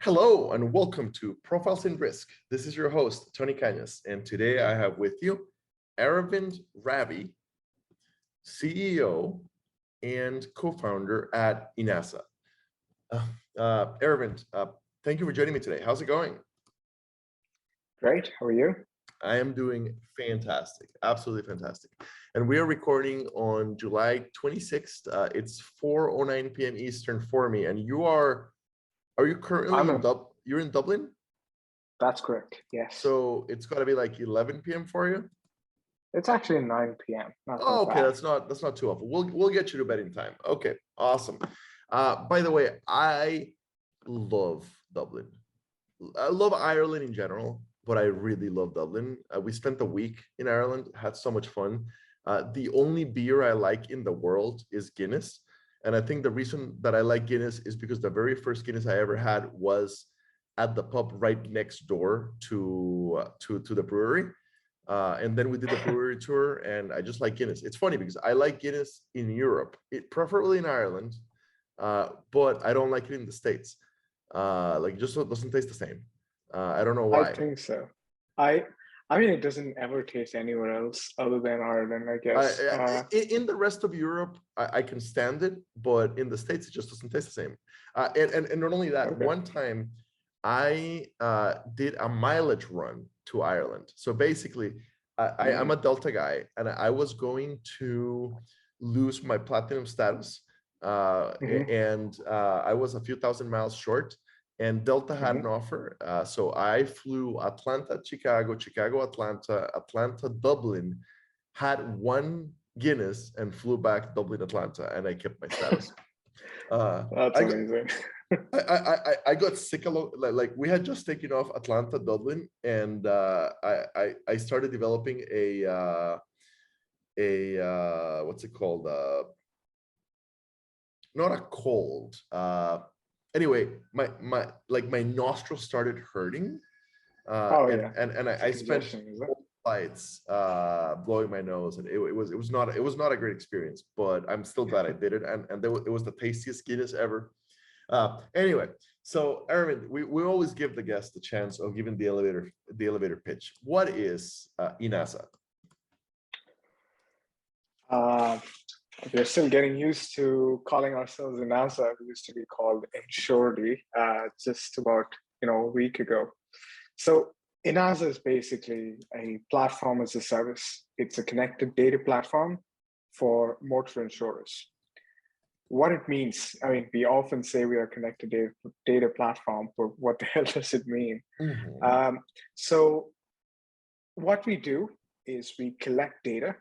Hello and welcome to Profiles in Risk. This is your host, Tony Cañas, and today I have with you Aravind Ravi, CEO and co-founder at Inaza. Aravind, thank you for joining me today. How's it going? Great. How are you? I am doing fantastic, absolutely fantastic. And we are recording on July 26th. It's 4:09 p.m. Eastern for me, and are you currently you're in Dublin? That's correct. Yes. So it's got to be like 11 p.m. for you. It's actually 9 p.m. Oh, okay, that's not too awful. We'll get you to bed in time. Okay, awesome. By the way, I love Dublin. I love Ireland in general, but I really love Dublin. We spent a week in Ireland, had so much fun. The only beer I like in the world is Guinness. And I think the reason that I like Guinness is because the very first Guinness I ever had was at the pub right next door to the brewery. And then we did the brewery tour, and I just like Guinness. It's funny because I like Guinness in Europe, preferably in Ireland, but I don't like it in the States. Like, it just doesn't taste the same. I don't know why. I think so. I mean, it doesn't ever taste anywhere else other than Ireland, I guess. In the rest of Europe, I can stand it, but in the States, it just doesn't taste the same. And not only that, Okay. one time I did a mileage run to Ireland. So basically, I'm a Delta guy, and I was going to lose my platinum status, and I was a few thousand miles short. And Delta had an offer. So I flew Atlanta, Chicago, Atlanta, Atlanta, Dublin, had one Guinness and flew back Dublin, Atlanta, and I kept my status. That's amazing. I got sick like we had just taken off Atlanta, Dublin, and I started developing a what's it called? Not a cold. Anyway, my nostrils started hurting, and I spent flights blowing my nose, and it was not a great experience, but I'm still glad I did it, and it was the tastiest Guinness ever. Anyway, so Aravind, we always give the guest the chance of giving the elevator pitch. What is Inaza? We're still getting used to calling ourselves Inaza. We used to be called Insurers just about a week ago. So Inaza is basically a platform as a service. It's a connected data platform for motor insurers. What it means, I mean, we often say we are a connected data platform, but what the hell does it mean? So what we do is we collect data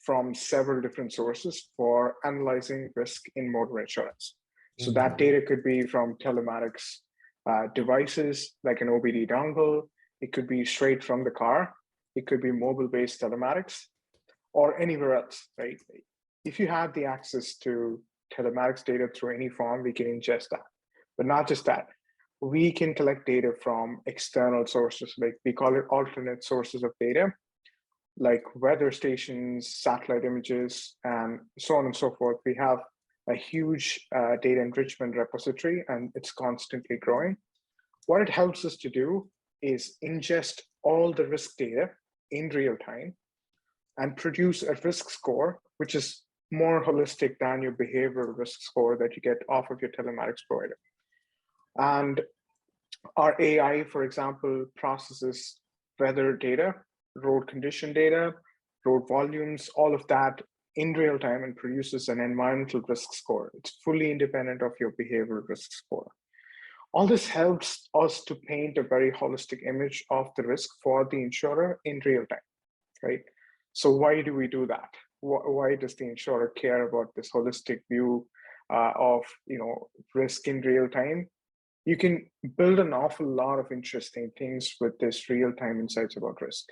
from several different sources for analyzing risk in motor insurance. So that data could be from telematics devices like an OBD dongle. It could be straight from the car. It could be mobile-based telematics or anywhere else, right? If you have the access to telematics data through any form, we can ingest that. But not just that, we can collect data from external sources, like we call it alternate sources of data, like weather stations, satellite images, and so on and so forth. We have a huge data enrichment repository, and it's constantly growing. What it helps us to do is ingest all the risk data in real time and produce a risk score, which is more holistic than your behavioral risk score that you get off of your telematics provider. And our AI, for example, processes weather data, road condition data, road volumes, all of that in real time, and produces an environmental risk score. It's fully independent of your behavioral risk score. All this helps us to paint a very holistic image of the risk for the insurer in real time, right? So why do we do that? Why does the insurer care about this holistic view of risk in real time? You can build an awful lot of interesting things with this real-time insights about risk.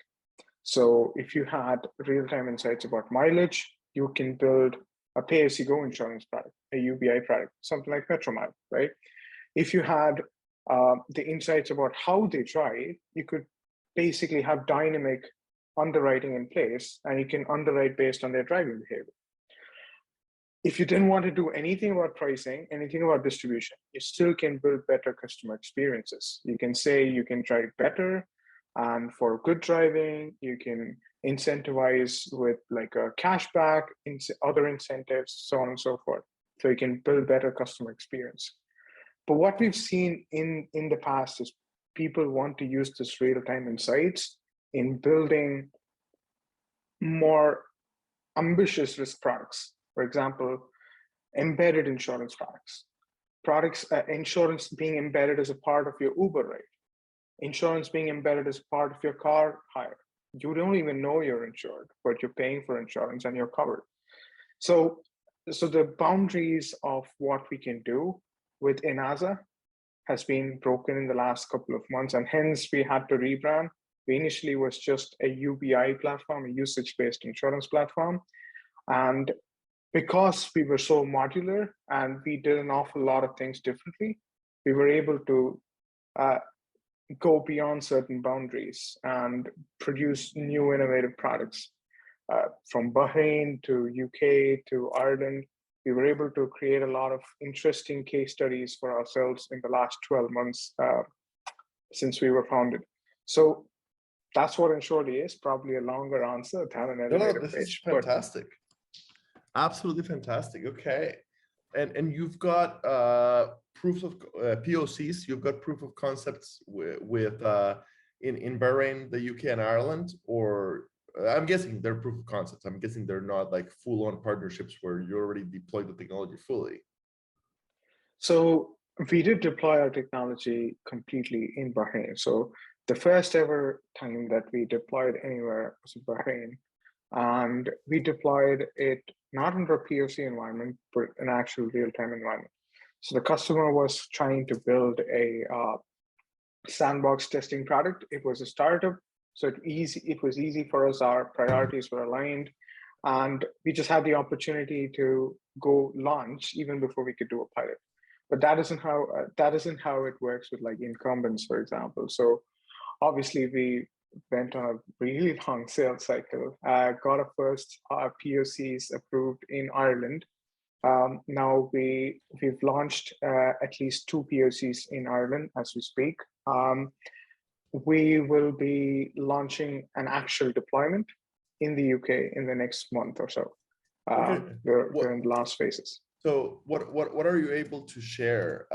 So if you had real-time insights about mileage, you can build a pay-as-you-go insurance product, a UBI product, something like MetroMile, right? If you had the insights about how they drive, you could basically have dynamic underwriting in place, and you can underwrite based on their driving behavior. if you didn't want to do anything about pricing, anything about distribution, you still can build better customer experiences. You can say you can drive better, and for good driving, you can incentivize with like a cashback, other incentives, so on and so forth. So you can build better customer experience. But what we've seen in the past is people want to use this real-time insights in building more ambitious risk products. For example, embedded insurance products, insurance being embedded as a part of your Uber ride, insurance being embedded as part of your car hire. You don't even know you're insured, but you're paying for insurance and you're covered. So the boundaries of what we can do with Inaza has been broken in the last couple of months, and hence we had to rebrand. We initially was just a UBI platform, a usage-based insurance platform. And because we were so modular and we did an awful lot of things differently, we were able to go beyond certain boundaries and produce new innovative products. From Bahrain to UK to Ireland, we were able to create a lot of interesting case studies for ourselves in the last 12 months since we were founded. So that's what Insurely is, probably a longer answer than an elevator this pitch. is fantastic. Absolutely fantastic. Okay. And you've got proofs of POCs, you've got proof of concepts with in Bahrain, the UK and Ireland, or I'm guessing they're proof of concepts. I'm guessing they're not like full-on partnerships where you already deployed the technology fully. So we did deploy our technology completely in Bahrain. So the first ever time that we deployed anywhere was in Bahrain. And we deployed it not under a POC environment, but an actual real-time environment. So the customer was trying to build a sandbox testing product. It was a startup, so it was easy for us. Our priorities were aligned, and we just had the opportunity to go launch even before we could do a pilot. But that isn't how it works with like incumbents, for example. So obviously we went on a really long sales cycle, got our first POCs approved in Ireland. Now we've launched at least 2 POCs in Ireland as we speak. We will be launching an actual deployment in the UK in the next month or so. Okay. We're in the last phases. So what are you able to share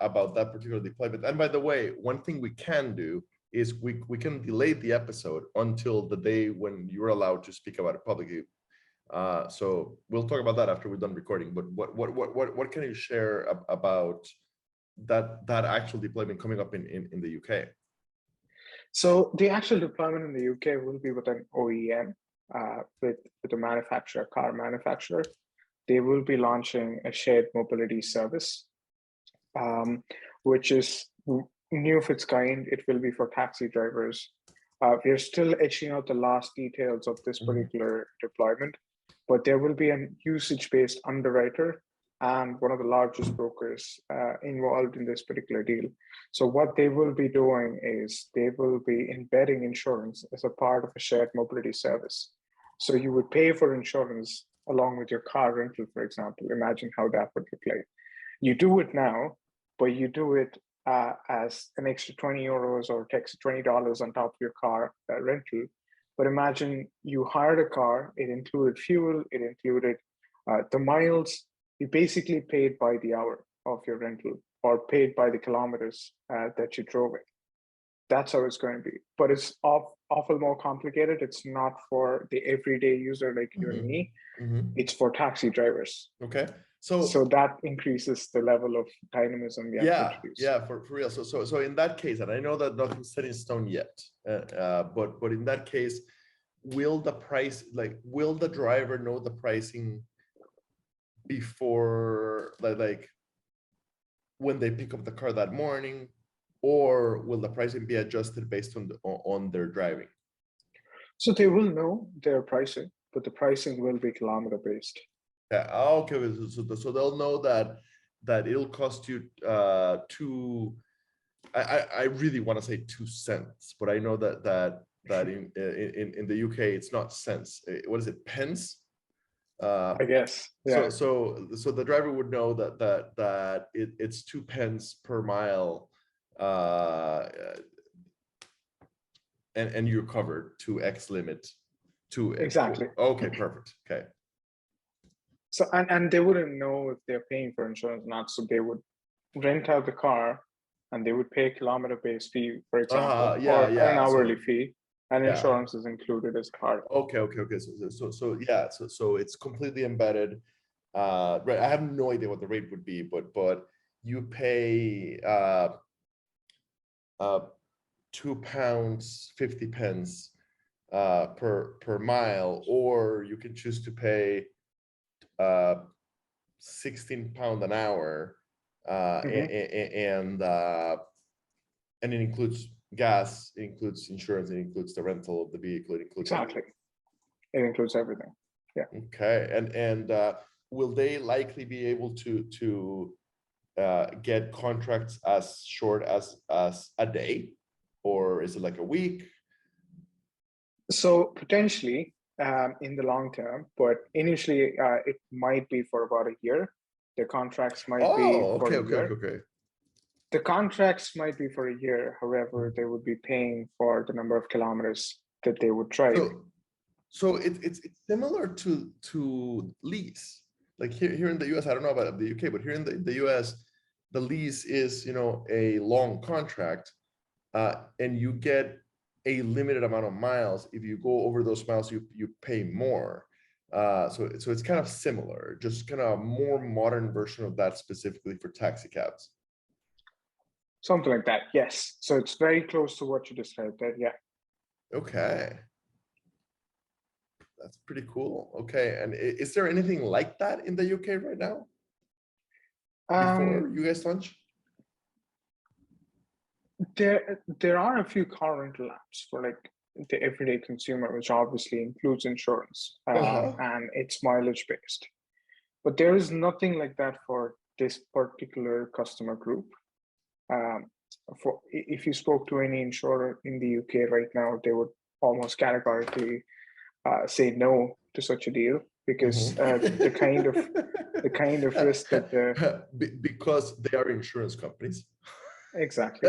about that particular deployment? And by the way, one thing we can do is we can delay the episode until the day when you're allowed to speak about it publicly. So we'll talk about that after we're done recording. But what can you share about that actual deployment coming up in the UK? So the actual deployment in the UK will be with an OEM, with a manufacturer, car manufacturer. They will be launching a shared mobility service, which is new of its kind. It will be for taxi drivers. We are still etching out the last details of this particular deployment, but there will be a usage-based underwriter and one of the largest brokers involved in this particular deal. So what they will be doing is they will be embedding insurance as a part of a shared mobility service. So you would pay for insurance along with your car rental, for example. Imagine how that would look like. You do it now, but you do it as an extra 20 euros or extra $20 on top of your car rental. But imagine you hired a car, it included fuel, it included the miles. You basically paid by the hour of your rental or paid by the kilometers that you drove it. That's how it's going to be. But it's awful more complicated. It's not for the everyday user like you and me. It's for taxi drivers. Okay. So that increases the level of dynamism we have to introduce. Yeah, for real. So in that case, and I know that nothing's set in stone yet, but in that case, will the driver know the pricing before like when they pick up the car that morning, or will the pricing be adjusted based on their driving? So they will know their pricing, but the pricing will be kilometer based. Yeah. Okay. So they'll know that it'll cost you I really want to say 2 cents, but I know that in the UK it's not cents. What is it? Pence? I guess. Yeah. So the driver would know that it's 2 pence per mile, and you're covered to X limit to it. Exactly. Okay, perfect. Okay. So and they wouldn't know if they're paying for insurance or not. So they would rent out the car and they would pay a kilometer-based fee, for example, Yeah, or an yeah. hourly So fee, and yeah. insurance is included as part of it. Okay. So yeah. So it's completely embedded. Right. I have no idea what the rate would be, but you pay £2.50 per mile, or you can choose to pay £16 an hour, and it includes gas, it includes insurance, it includes the rental of the vehicle, it includes Exactly. It includes everything. Yeah. Okay, and will they likely be able to get contracts as short as a day, or is it like a week? So potentially in the long term, but initially it might be for about a year. The contracts might be for a year. Okay. The contracts might be for a year. However, they would be paying for the number of kilometers that they would drive. So it's similar to lease. Like here in the US, I don't know about the UK, but here in the US, the lease is, a long contract, and you get a limited amount of miles. If you go over those miles, you pay more. So it's kind of similar, just kind of a more modern version of that, specifically for taxi cabs. Something like that, yes. So it's very close to what you described there, yeah. Okay. That's pretty cool. Okay, and is there anything like that in the UK right now? Before you guys launch? There are a few car rental apps for like the everyday consumer, which obviously includes insurance, and it's mileage based. But there is nothing like that for this particular customer group. If you spoke to any insurer in the UK right now, they would almost categorically say no to such a deal, because the kind of risk that because they are insurance companies. Exactly.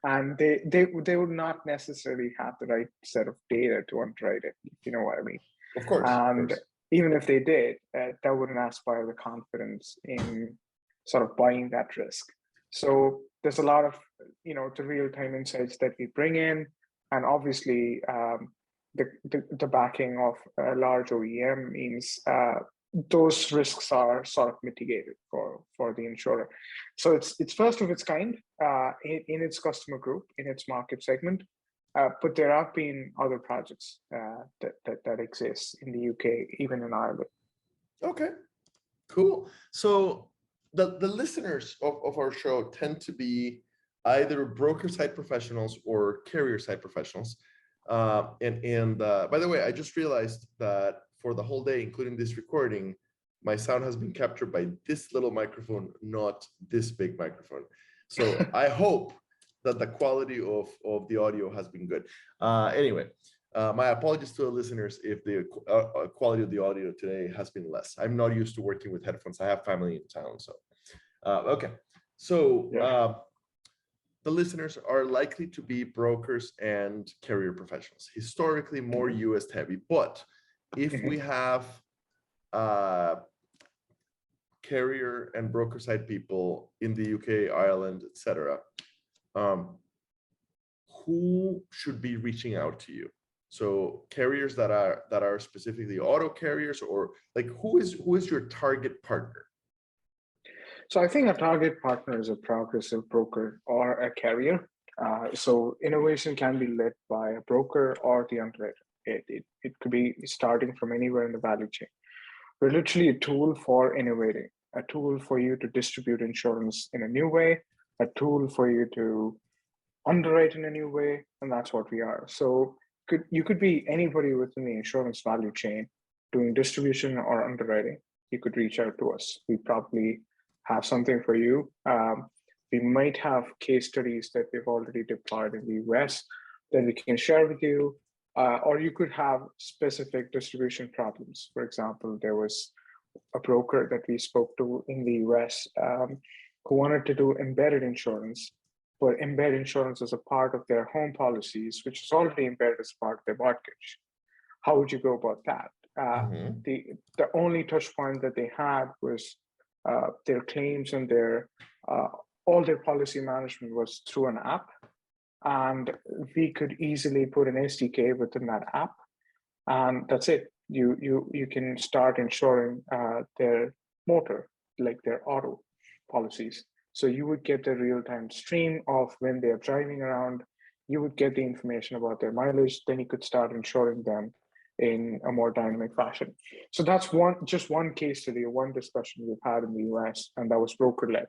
And they would not necessarily have the right set of data to underwrite it, if you know what I mean. Of course. And even if they did, that wouldn't inspire the confidence in sort of buying that risk. So there's a lot of, the real-time insights that we bring in, and obviously the backing of a large OEM means those risks are sort of mitigated for the insurer. So it's first of its kind in its customer group, in its market segment, but there have been other projects that exist in the UK, even in Ireland. Okay, cool. So the listeners of our show tend to be either broker side professionals or carrier side professionals. And by the way, I just realized that for the whole day, including this recording, my sound has been captured by this little microphone, not this big microphone. So I hope that the quality of the audio has been good. Anyway, my apologies to the listeners if the quality of the audio today has been less. I'm not used to working with headphones. I have family in town, so okay. So the listeners are likely to be brokers and carrier professionals, historically more US heavy. But if we have carrier and broker side people in the UK, Ireland, etc., who should be reaching out to you? So carriers that are specifically auto carriers, or like who is your target partner? So I think a target partner is a progressive broker or a carrier. So innovation can be led by a broker or the underwriter. It could be starting from anywhere in the value chain. We're literally a tool for innovating, a tool for you to distribute insurance in a new way, a tool for you to underwrite in a new way, and that's what we are. So you could be anybody within the insurance value chain doing distribution or underwriting. You could reach out to us. We probably have something for you. We might have case studies that we've already deployed in the US that we can share with you. or you could have specific distribution problems. For example, there was a broker that we spoke to in the US who wanted to do embedded insurance, but embed insurance as a part of their home policies, which is already embedded as part of their mortgage. How would you go about that? Mhm. The only touch point that they had was their claims and their all their policy management was through an app, and we could easily put an SDK within that app, and that's it. You can start insuring their motor, like their auto policies. So you would get the real-time stream of when they're driving around. You would get the information about their mileage. Then you could start insuring them in a more dynamic fashion. So that's just one case study, one discussion we've had in the US, and that was broker-led.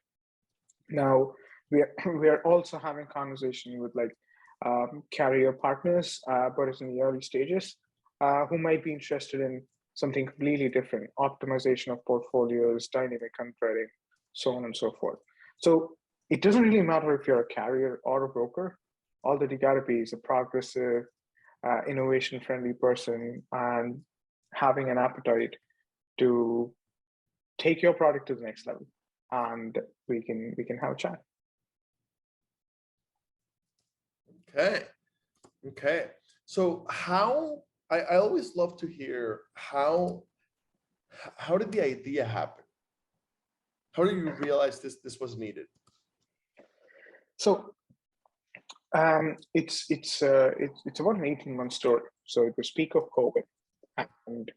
Now we are also having conversation with like carrier partners, but it's in the early stages, who might be interested in something completely different, optimization of portfolios, dynamic underwriting, so on and so forth. So it doesn't really matter if you're a carrier or a broker. All that you got to be is a progressive, innovation-friendly person and having an appetite to take your product to the next level, and we can have a chat. Okay. So how I always love to hear how did the idea happen? How did you realize this was needed? So it's about an 18-month story. So it was peak of COVID, and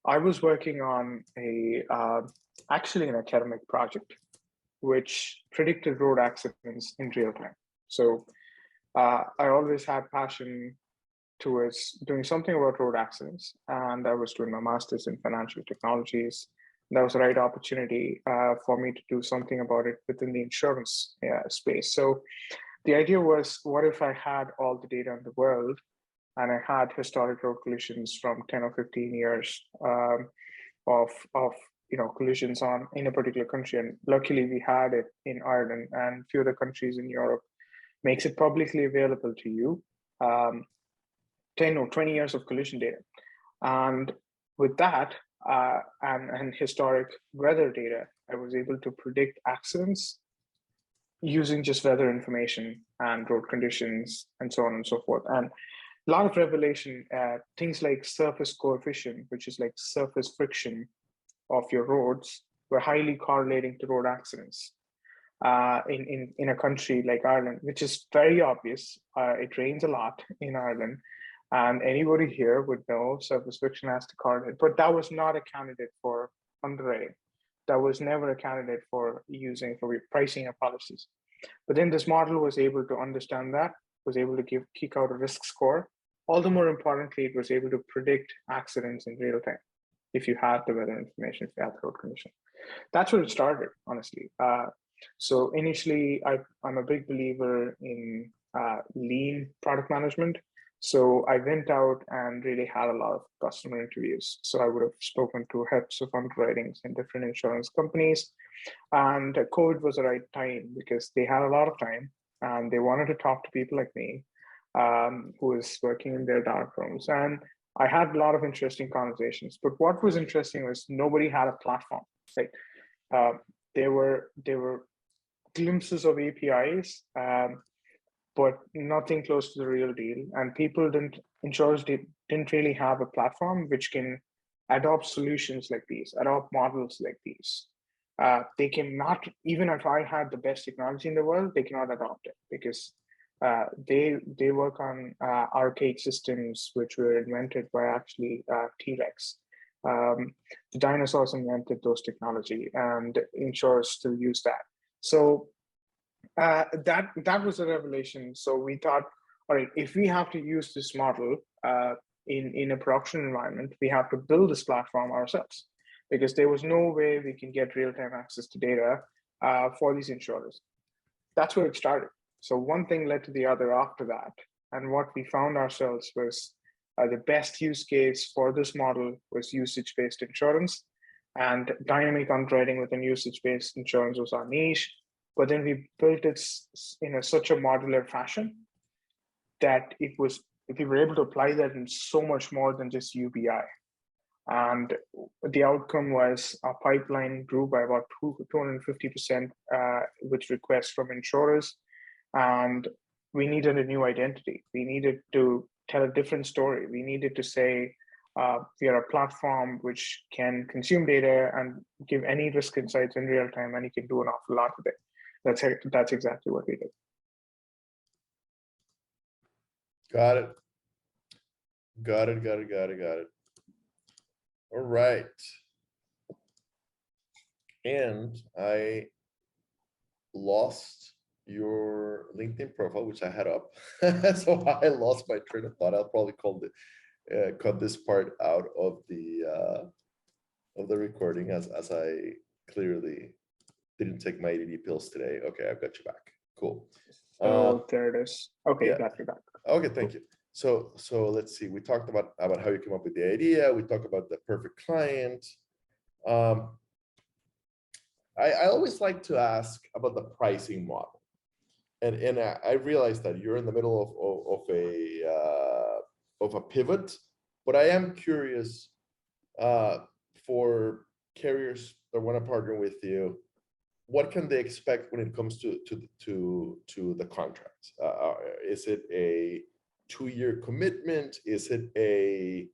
I was working on actually an academic project which predicted road accidents in real time. So I always had passion towards doing something about road accidents, and I was doing my master's in financial technologies. That was the right opportunity for me to do something about it within the insurance space. So the idea was, what if I had all the data in the world and I had historic road collisions from 10 or 15 years of collisions in a particular country. And luckily we had it in Ireland, and few other countries in Europe makes it publicly available to you, 10 or 20 years of collision data. And with that and historic weather data, I was able to predict accidents using just weather information and road conditions and so on and so forth. And a lot of revelation, things like surface coefficient, which is like surface friction of your roads, were highly correlating to road accidents in a country like Ireland, which is very obvious. It rains a lot in Ireland, and anybody here would know surface friction has to correlate. But that was not a candidate for underwriting. That was never a candidate for pricing of policies. But then this model was able to understand that, was able to kick out a risk score. All the more importantly, it was able to predict accidents in real time if you had the weather information, if you had the road condition. That's where it started, honestly. So initially, I'm a big believer in lean product management. So I went out and really had a lot of customer interviews. So I would have spoken to heads of underwritings in different insurance companies. And COVID was the right time because they had a lot of time and they wanted to talk to people like me who was working in their dark rooms. And I had a lot of interesting conversations. But what was interesting was nobody had a platform. Like there were glimpses of APIs, but nothing close to the real deal. And insurers didn't really have a platform which can adopt solutions like these, adopt models like these. They cannot, even if I had the best technology in the world, they cannot adopt it because they work on archaic systems which were invented by actually T-Rex. The dinosaurs invented those technology, and insurers still use that. So that was a revelation. So we thought, all right, if we have to use this model in a production environment, we have to build this platform ourselves, because there was no way we can get real-time access to data for these insurers. That's where it started. So one thing led to the other after that. And what we found ourselves was the best use case for this model was usage-based insurance, and dynamic underwriting within usage-based insurance was our niche. But then we built it in such a modular fashion that it was we were able to apply that in so much more than just UBI. And the outcome was our pipeline grew by about 250% with requests from insurers. And we needed a new identity. We needed to tell a different story. We needed to say, we are a platform which can consume data and give any risk insights in real time, and you can do an awful lot with it. That's exactly what we did. Got it. Got it. All right. And I lost your LinkedIn profile, which I had up. So I lost my train of thought. I'll probably cut this part out of the recording as I clearly didn't take my ADD pills today. Okay, I've got you back. Cool. Oh, there it is. Okay, yeah. got you back. Okay, thank you. So let's see. We talked about how you came up with the idea. We talked about the perfect client. I always like to ask about the pricing model, and I realize that you're in the middle of a pivot, but I am curious for carriers that want to partner with you, what can they expect when it comes to the contracts? Is it a 2-year commitment? Is it a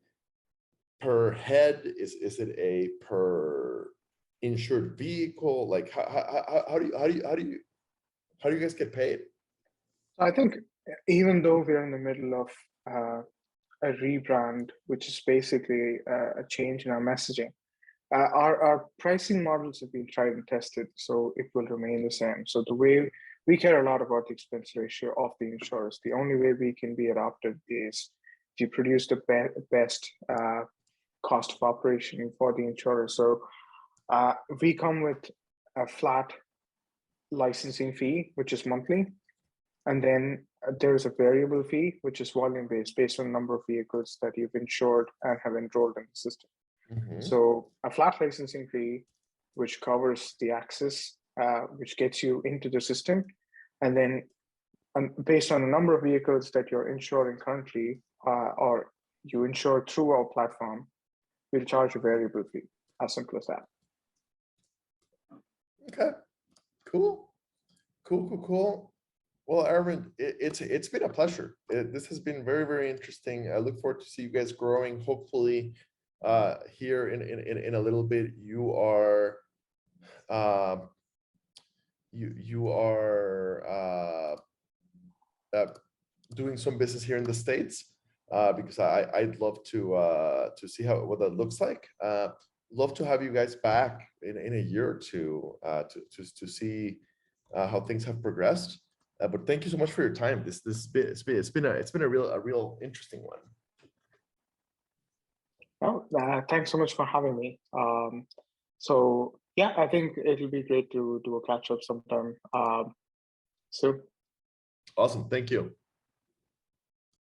per head? Is it a per insured vehicle? Like how do you guys get paid? I think even though we're in the middle of a rebrand, which is basically a change in our messaging, our pricing models have been tried and tested, so it will remain the same. So the way we care a lot about the expense ratio of the insurers. The only way we can be adopted is to produce the best cost of operation for the insurer. So we come with a flat licensing fee, which is monthly. And then there's a variable fee, which is volume-based, based on the number of vehicles that you've insured and have enrolled in the system. Mm-hmm. So a flat licensing fee, which covers the access, which gets you into the system. And then based on the number of vehicles that you're insuring currently, or you insure through our platform, we'll charge a variable fee, as simple as that. Okay, cool. Well, Aravind, it's been a pleasure. This has been very, very interesting. I look forward to see you guys growing. Hopefully, here in a little bit, you are doing some business here in the States, because I'd love to see what that looks like. Love to have you guys back in a year or two to see how things have progressed. But thank you so much for your time. It's been a real interesting one. Oh, thanks so much for having me. So yeah, I think it'll be great to do a catch up sometime soon. Awesome. Thank you.